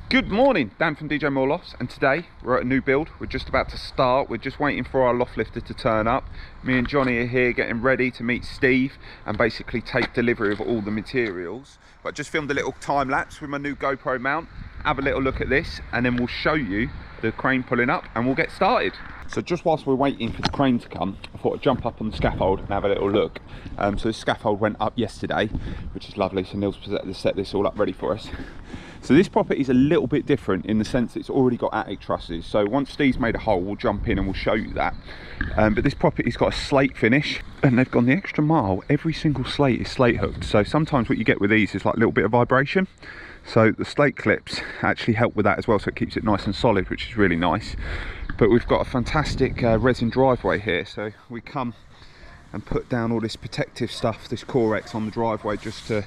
Good morning, Dan from DJMoore Lofts, and today we're at a new build. We're just about to start. We're just waiting for our loft lifter to turn up. Me and Johnny are here getting ready to meet Steve and basically take delivery of all the materials. But I just filmed a little time lapse with my new GoPro mount. Have a little look at this and then we'll show you the crane pulling up and we'll get started. So just whilst we're waiting for the crane to come, I thought I'd jump up on the scaffold and have a little look. So the scaffold went up yesterday, which is lovely. So Neil's set this all up ready for us. So this property is a little bit different in the sense that it's already got attic trusses. So once Steve's made a hole, we'll jump in and we'll show you that. But this property's got a slate finish and they've gone the extra mile. Every single slate is slate hooked. So sometimes what you get with these is like a little bit of vibration. So the slate clips actually help with that as well. So it keeps it nice and solid, which is really nice. But we've got a fantastic resin driveway here. So we come and put down all this protective stuff, this Corex on the driveway just to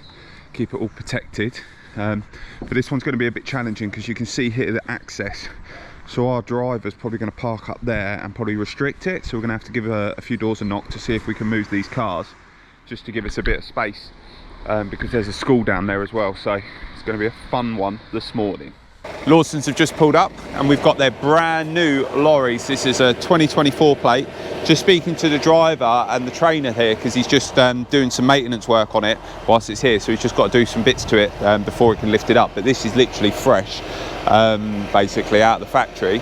keep it all protected. But this one's going to be a bit challenging because you can see here the access. So our driver's probably going to park up there and probably restrict it. So we're going to have to give a few doors a knock to see if we can move these cars just to give us a bit of space because there's a school down there as well. So it's going to be a fun one this morning. Lawsons have just pulled up and we've got their brand new lorries. This is a 2024 plate. Just speaking to the driver and the trainer here because he's just doing some maintenance work on it whilst it's here, so he's just got to do some bits to it before it can lift it up. But this is literally fresh, basically out of the factory.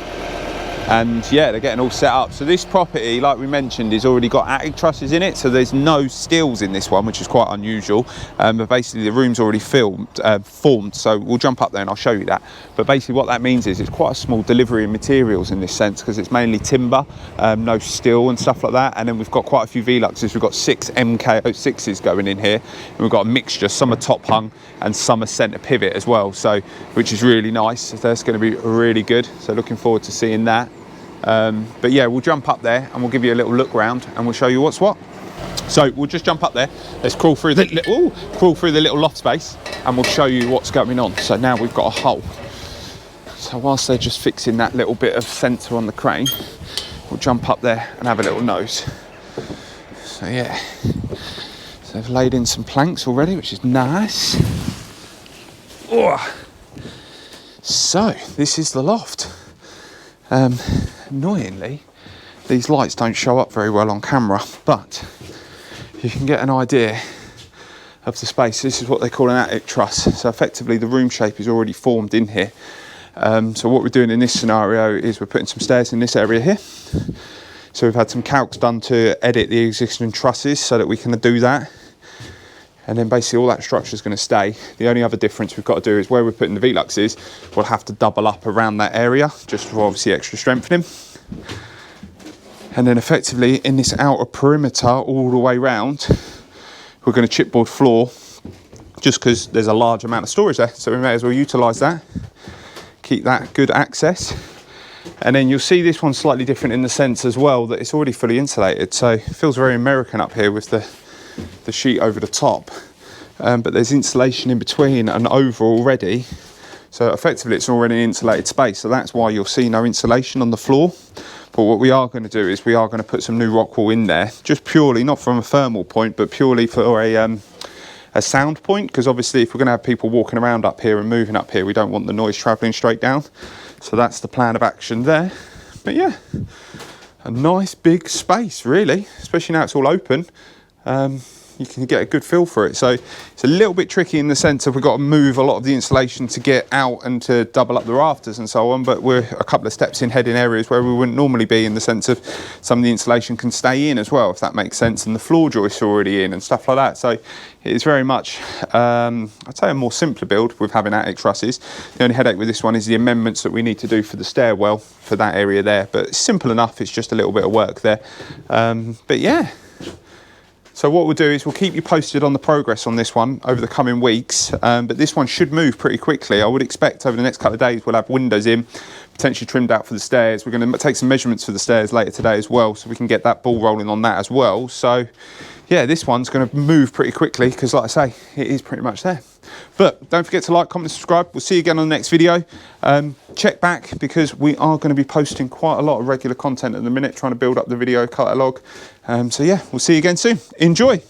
And yeah, they're getting all set up. So this property, like we mentioned, has already got attic trusses in it, so there's no stills in this one, which is quite unusual. But basically the room's already formed, so we'll jump up there and I'll show you that. But basically what that means is it's quite a small delivery of materials in this sense, because it's mainly timber, no steel and stuff like that. And then we've got quite a few Veluxes. We've got 6 MK06s going in here, and we've got a mixture. Some are top hung and some are centre pivot as well, so which is really nice. So that's going to be really good, so looking forward to seeing that. But yeah, we'll jump up there and we'll give you a little look round and we'll show you what's what. So we'll just jump up there. Let's crawl through the little loft space and we'll show you what's going on. So now we've got a hole. So whilst they're just fixing that little bit of sensor on the crane, we'll jump up there and have a little nose. So yeah, so they've laid in some planks already, which is nice. Oh. So this is the loft. Annoyingly, these lights don't show up very well on camera, but you can get an idea of the space. This is what they call an attic truss. So effectively the room shape is already formed in here. So what we're doing in this scenario is we're putting some stairs in this area here. So we've had some calcs done to edit the existing trusses so that we can do that. And then basically all that structure is going to stay. The only other difference we've got to do is where we're putting the Veluxes, we'll have to double up around that area, just for obviously extra strengthening. And then effectively in this outer perimeter all the way round, we're going to chipboard floor, just because there's a large amount of storage there. So we may as well utilise that, keep that good access. And then you'll see this one's slightly different in the sense as well that it's already fully insulated. So it feels very American up here with the sheet over the top, but there's insulation in between and over already, so effectively it's already an insulated space, so that's why you'll see no insulation on the floor. But what we are going to do is we are going to put some new rock wool in there, just purely not from a thermal point but purely for a sound point, because obviously if we're going to have people walking around up here and moving up here, we don't want the noise travelling straight down. So that's the plan of action there. But yeah, a nice big space really, especially now it's all open. You can get a good feel for it. So it's a little bit tricky in the sense of we've got to move a lot of the insulation to get out and to double up the rafters and so on, but we're a couple of steps in heading areas where we wouldn't normally be, in the sense of some of the insulation can stay in as well, if that makes sense, and the floor joists are already in and stuff like that. So it's very much, I'd say, a more simpler build with having attic trusses. The only headache with this one is the amendments that we need to do for the stairwell for that area there, but it's simple enough. It's just a little bit of work there. But yeah. So what we'll do is we'll keep you posted on the progress on this one over the coming weeks, but this one should move pretty quickly. I would expect over the next couple of days we'll have windows in, potentially trimmed out for the stairs. We're going to take some measurements for the stairs later today as well, so we can get that ball rolling on that as well. So yeah, this one's going to move pretty quickly because, like I say, it is pretty much there. But don't forget to like, comment, subscribe. We'll see you again on the next video. Check back because we are going to be posting quite a lot of regular content at the minute, trying to build up the video catalogue. So yeah, we'll see you again soon. Enjoy.